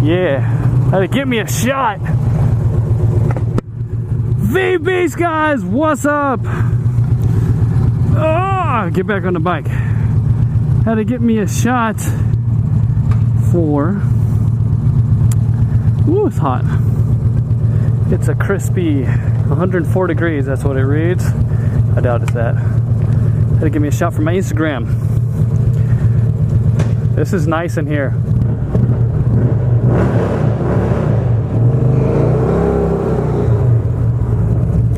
Yeah, had to get me a shot. Vbeast guys, what's up? Oh, get back on the bike. Had to get me a shot for. Ooh, it's hot. It's a crispy 104 degrees. That's what it reads. I doubt it's that. Had to give me a shot for my Instagram. This is nice in here.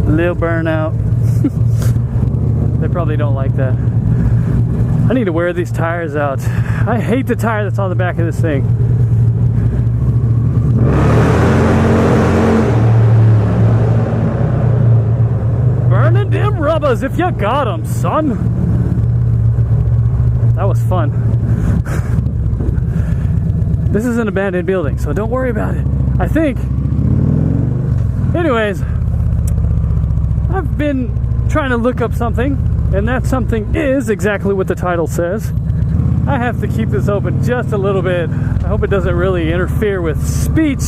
Little burnout. They probably don't like that. I need to wear these tires out. I hate the tire that's on the back of this thing. Burning them rubbers if you got them, son. That was fun. This is an abandoned building, so don't worry about it. I think. Anyways, I've been trying to look up something, and that something is exactly what the title says. I have to keep this open just a little bit. I hope it doesn't really interfere with speech,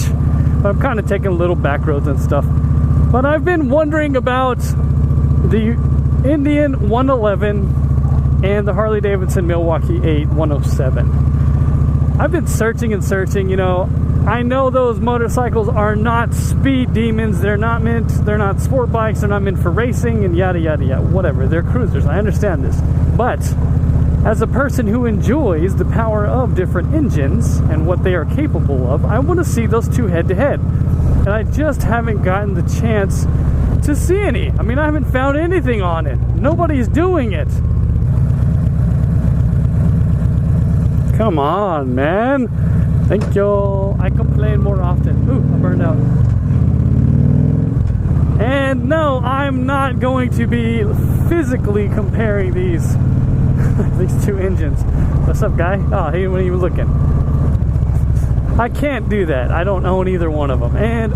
but I'm kind of taking little back roads and stuff. But I've been wondering about the Indian 111 and the Harley Davidson Milwaukee 8 107. I've been searching and searching, you know. I know those motorcycles are not speed demons. They're not sport bikes. They're not meant for racing and yada yada yada, whatever. They're cruisers. I understand this. But as a person who enjoys the power of different engines and what they are capable of, I want to see those two head to head. And I just haven't gotten the chance to see any. I mean, I haven't found anything on it. Nobody's doing it. Come on, man. Thank you. I complain more often. Ooh, I burned out. And no, I'm not going to be physically comparing these these two engines. What's up, guy? Oh, he wasn't even looking. I can't do that. I don't own either one of them. And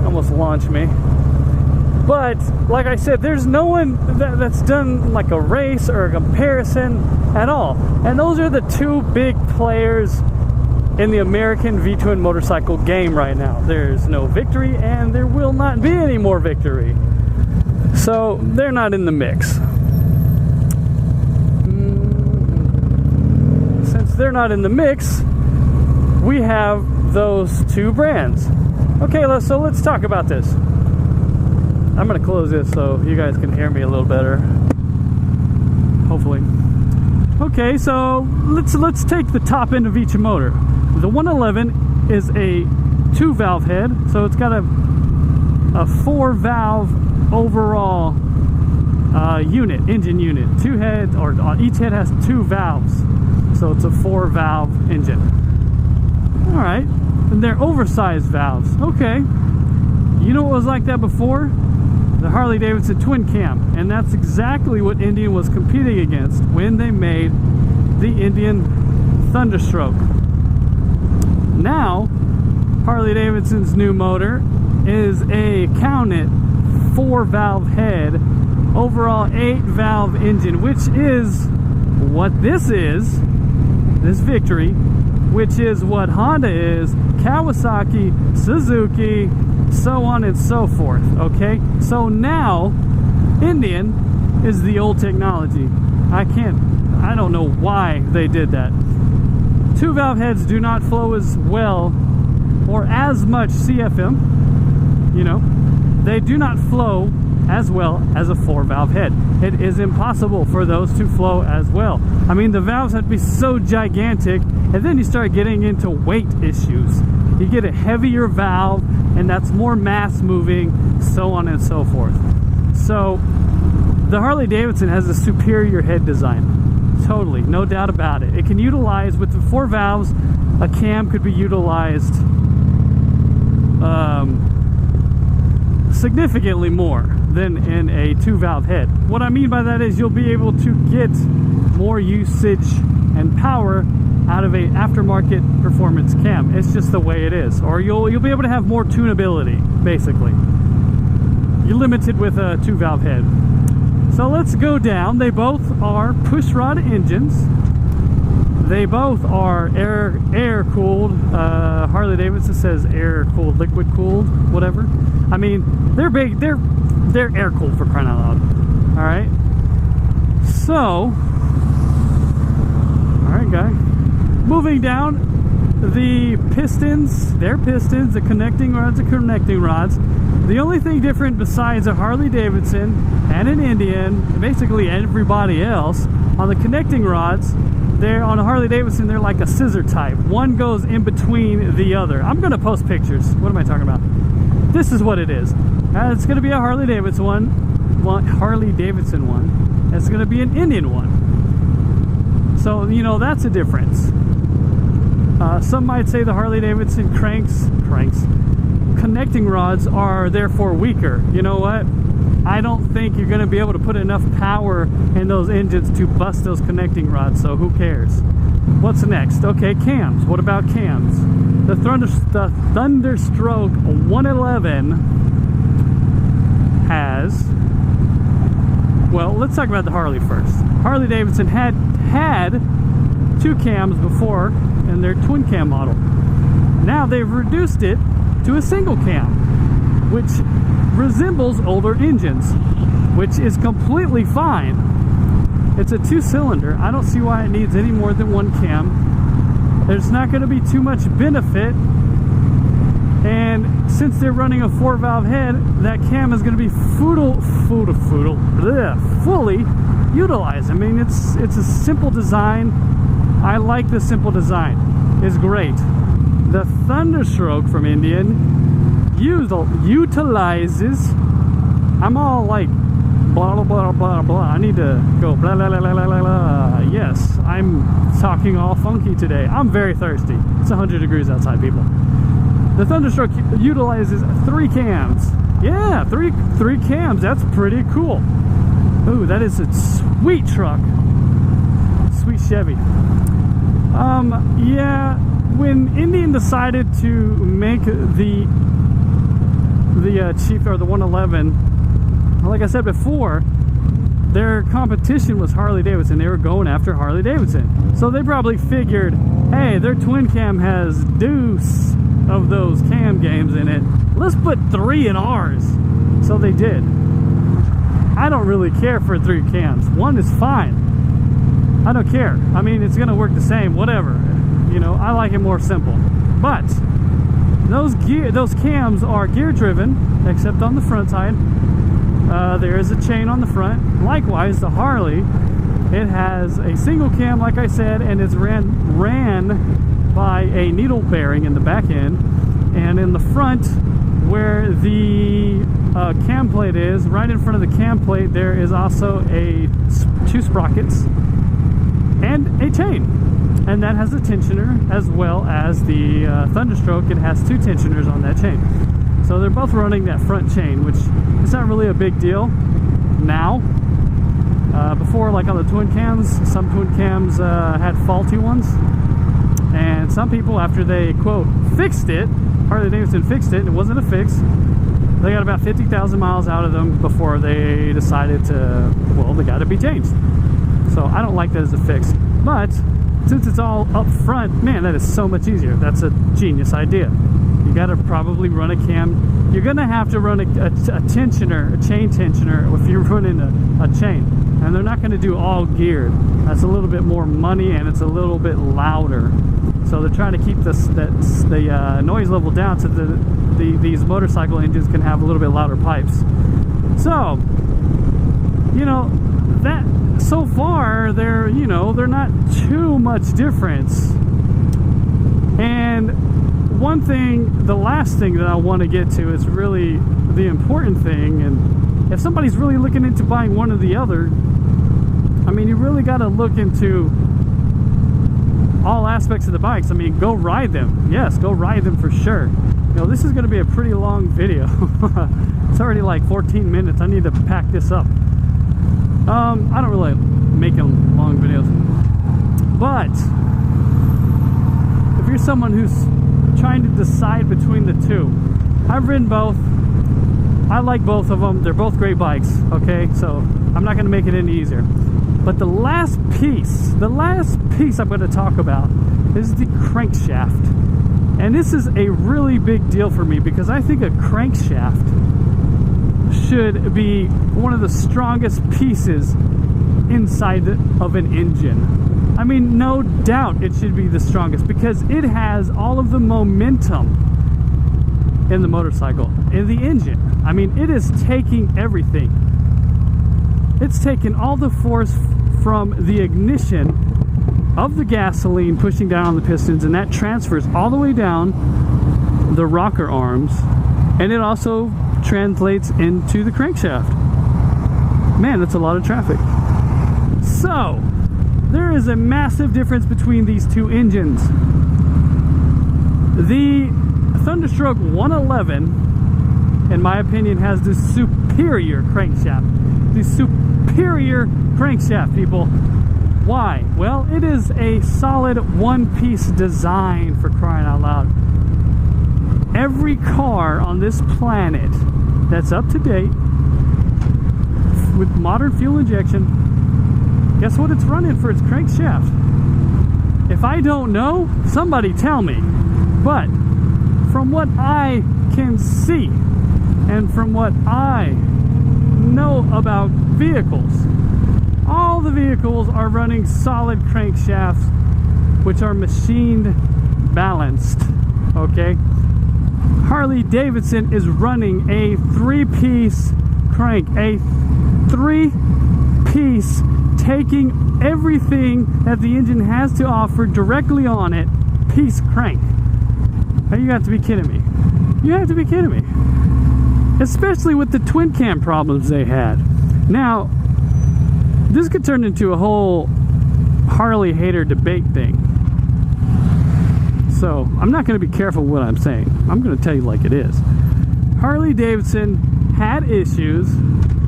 almost launched me. But like I said, there's no one that's done like a race or a comparison at all. And those are the two big players in the American V-twin motorcycle game right now. There's no Victory, and there will not be any more Victory. So they're not in the mix. Since they're not in the mix, we have those two brands. Okay, so let's talk about this. I'm gonna close this so you guys can hear me a little better. Hopefully. Okay, so let's take the top end of each motor. The 111 is a 2-valve head, so it's got a 4-valve overall engine unit. Two heads, or each head has 2 valves, so it's a 4-valve engine. All right, and they're oversized valves. Okay, you know what was like that before? The Harley Davidson twin cam, and that's exactly what Indian was competing against when they made the Indian Thunderstroke. Now Harley Davidson's new motor is a count it 4-valve head overall 8-valve engine, which is what this Victory, which is what Honda is, Kawasaki, Suzuki, so on and so forth. Okay, so now Indian is the old technology. I don't know why they did that. 2-valve heads do not flow as well or as much CFM, you know, they do not flow as well as a 4-valve head. It is impossible for those to flow as well. I mean, the valves have to be so gigantic, and then you start getting into weight issues. You get a heavier valve, and that's more mass moving, so on and so forth. So the Harley Davidson has a superior head design. Totally, no doubt about it. It can utilize, with the 4 valves, a cam could be utilized significantly more than in a 2-valve head. What I mean by that is you'll be able to get more usage and power out of a aftermarket performance cam. It's just the way it is. Or you'll be able to have more tunability, basically. You're limited with a 2-valve head. So let's go down. They both are pushrod engines. They both are air cooled. Harley Davidson says air cooled, liquid cooled, whatever. I mean, they're big. They're air cooled, for crying out loud. All right. So, all right, guy. Moving down, the pistons. They're pistons. The connecting rods are connecting rods. The only thing different besides a Harley Davidson and an Indian, basically everybody else, on the connecting rods, they're on a Harley Davidson, they're like a scissor type. One goes in between the other. I'm going to post pictures. What am I talking about? This is what it is. It's going to be a Harley Davidson one. It's going to be an Indian one. So, you know, that's a difference. Some might say the Harley Davidson cranks connecting rods are therefore weaker. You know what? I don't think you're going to be able to put enough power in those engines to bust those connecting rods, so who cares? What's next? Okay, cams. What about cams? The Thunderstroke 111 has... Well, let's talk about the Harley first. Harley Davidson had 2 cams before in their twin cam model. Now they've reduced it to a single cam, which resembles older engines, which is completely fine. It's a 2-cylinder. I don't see why it needs any more than 1 cam. There's not going to be too much benefit, and since they're running a 4-valve head, that cam is going to be fully utilized. I mean, it's a simple design. I like the simple design. It's great. The Thunderstroke from Indian utilizes, I'm all like blah blah blah blah blah. I need to go blah blah blah blah blah blah. Yes, I'm talking all funky today. I'm very thirsty. It's 100 degrees outside, people. The Thunderstroke utilizes 3 cams. Yeah, three cams. That's pretty cool. Ooh, that is a sweet truck. Sweet Chevy. Yeah, when Indian decided to make the Chief, or the 111, like I said before, their competition was Harley Davidson. They were going after Harley Davidson. So they probably figured, hey, their twin cam has deuce of those cam games in it. Let's put 3 in ours. So they did. I don't really care for 3 cams. 1 is fine. I don't care. I mean, it's gonna work the same, whatever. You know, I like it more simple. But those cams are gear driven, except on the front side. There is a chain on the front. Likewise, the Harley, it has a single cam, like I said, and it's ran by a needle bearing in the back end. And in the front, where the cam plate is, right in front of the cam plate, there is also 2 sprockets and a chain. And that has a tensioner, as well as the Thunderstroke. It has 2 tensioners on that chain. So they're both running that front chain, which is not really a big deal now. Before, like on the twin cams, some twin cams had faulty ones. And some people, after they, quote, fixed it, Harley Davidson fixed it, and it wasn't a fix, they got about 50,000 miles out of them before they decided to, well, they got to be changed. So I don't like that as a fix. But since it's all up front, man, that is so much easier. That's a genius idea. You got to probably run a cam. You're going to have to run a tensioner, a chain tensioner, if you're running a chain. And they're not going to do all geared. That's a little bit more money, and it's a little bit louder. So they're trying to keep the noise level down so these motorcycle engines can have a little bit louder pipes. So, you know, that so far they're not too much difference. And one thing, the last thing that I want to get to is really the important thing. And if somebody's really looking into buying one or the other, I mean, you really got to look into all aspects of the bikes. I mean, go ride them. Yes, go ride them for sure. You know, this is going to be a pretty long video. It's already like 14 minutes. I need to pack this up. I don't really make long videos, but you're someone who's trying to decide between the two, I've ridden both. I like both of them. They're both great bikes, okay? So I'm not going to make it any easier. But the last piece I'm going to talk about is the crankshaft. And this is a really big deal for me because I think a crankshaft should be one of the strongest pieces inside of an engine. I mean, no doubt it should be the strongest because it has all of the momentum in the motorcycle, in the engine. I mean, it is taking everything. It's taking all the force from the ignition of the gasoline pushing down on the pistons, and that transfers all the way down the rocker arms, and it also translates into the crankshaft. Man, that's a lot of traffic. So, there is a massive difference between these two engines. The Thunderstroke 111, in my opinion, has the superior crankshaft. The superior crankshaft, people. Why? Well, it is a solid one-piece design, for crying out loud. Every car on this planet that's up to date with modern fuel injection, guess what it's running for its crankshaft? If I don't know, somebody tell me. But from what I can see and from what I know about vehicles, all the vehicles are running solid crankshafts, which are machined balanced, okay? Harley Davidson is running a three-piece crank, a three-piece, taking everything that the engine has to offer directly on it, piece crank. Now, you have to be kidding me. You have to be kidding me. Especially with the twin cam problems they had. Now, this could turn into a whole Harley hater debate thing. So, I'm not going to be careful what I'm saying. I'm going to tell you like it is. Harley Davidson had issues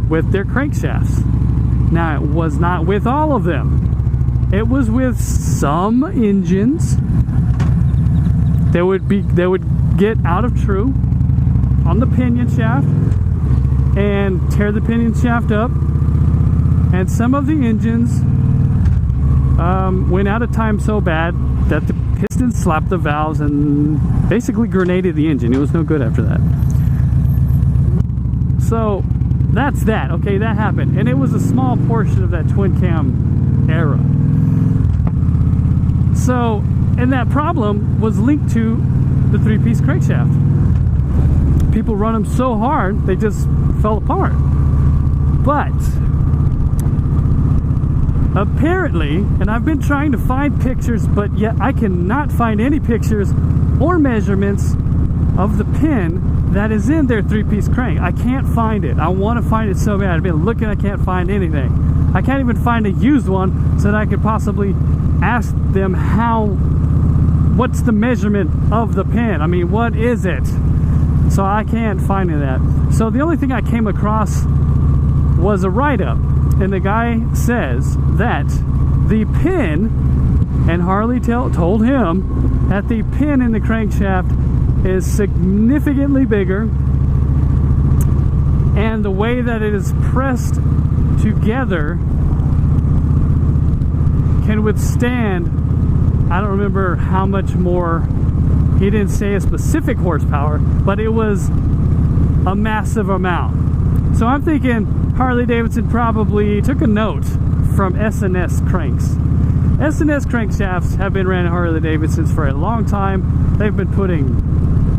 with their crankshafts. Now, it was not with all of them. It was with some engines that would get out of true on the pinion shaft and tear the pinion shaft up, and some of the engines went out of time so bad that the pistons slapped the valves and basically grenaded the engine. It was no good after that. So that's that. Okay, that happened, and it was a small portion of that twin cam era. So, and that problem was linked to the three-piece crankshaft. People run them so hard, they just fell apart. But apparently, and I've been trying to find pictures, but yet I cannot find any pictures or measurements of the pin that is in their three-piece crank. I can't find it. I want to find it so bad. I've been looking, I can't find anything. I can't even find a used one so that I could possibly ask them what's the measurement of the pin? I mean, what is it? So I can't find that. So the only thing I came across was a write-up, and the guy says that the pin, and Harley told him that the pin in the crankshaft is significantly bigger, and the way that it is pressed together can withstand, I don't remember how much more, he didn't say a specific horsepower, but it was a massive amount. So I'm thinking Harley Davidson probably took a note from S&S cranks. S&S crankshafts have been ran at Harley Davidsons for a long time. They've been putting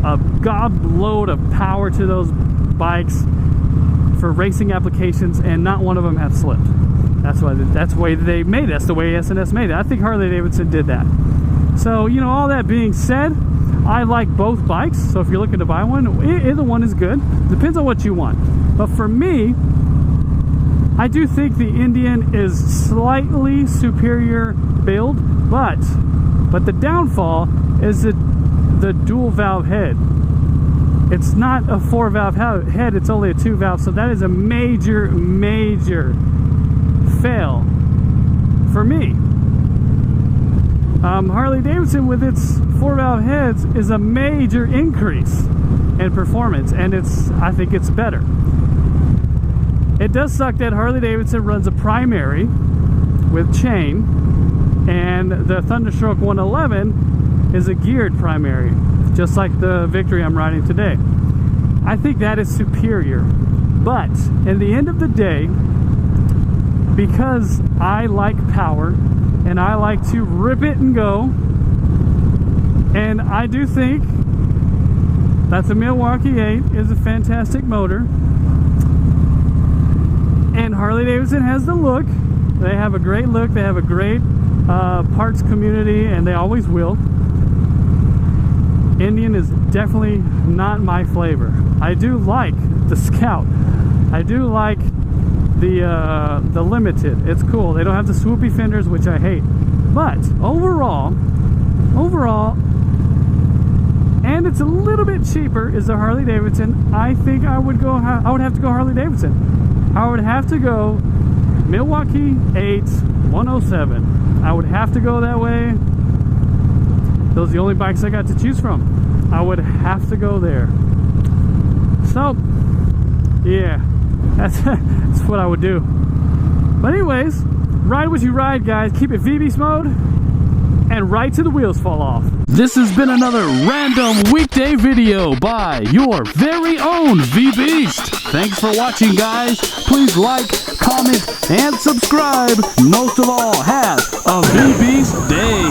a gobload of power to those bikes for racing applications, and not one of them have slipped. That's the way they made it. That's the way S&S made it. I think Harley Davidson did that. So, you know, all that being said, I like both bikes. So if you're looking to buy one, either one is good. Depends on what you want. But for me, I do think the Indian is slightly superior build, but the downfall is the dual valve head. It's not a 4-valve head, it's only a 2-valve, so that is a major fail for me. Harley Davidson with its 4-valve heads is a major increase in performance, and I think it's better. It does suck that Harley-Davidson runs a primary with chain, and the Thunderstroke 111 is a geared primary, just like the Victory I'm riding today. I think that is superior. But in the end of the day, because I like power and I like to rip it and go, and I do think that the Milwaukee 8 is a fantastic motor, and Harley-Davidson has the look. They have a great look, they have a great parts community, and they always will. Indian is definitely not my flavor. I do like the Scout. I do like the Limited. It's cool. They don't have the swoopy fenders, which I hate. But overall, and it's a little bit cheaper, is the Harley-Davidson. I think I would have to go Harley-Davidson. I would have to go Milwaukee 8 107. I would have to go that way. Those are the only bikes I got to choose from. I would have to go there. So, yeah, that's what I would do. But anyways, ride what you ride, guys. Keep it Vbeast mode, and ride till the wheels fall off. This has been another random weekday video by your very own Vbeast. Thanks for watching, guys. Please like, comment, and subscribe. Most of all, have a Vbeast day.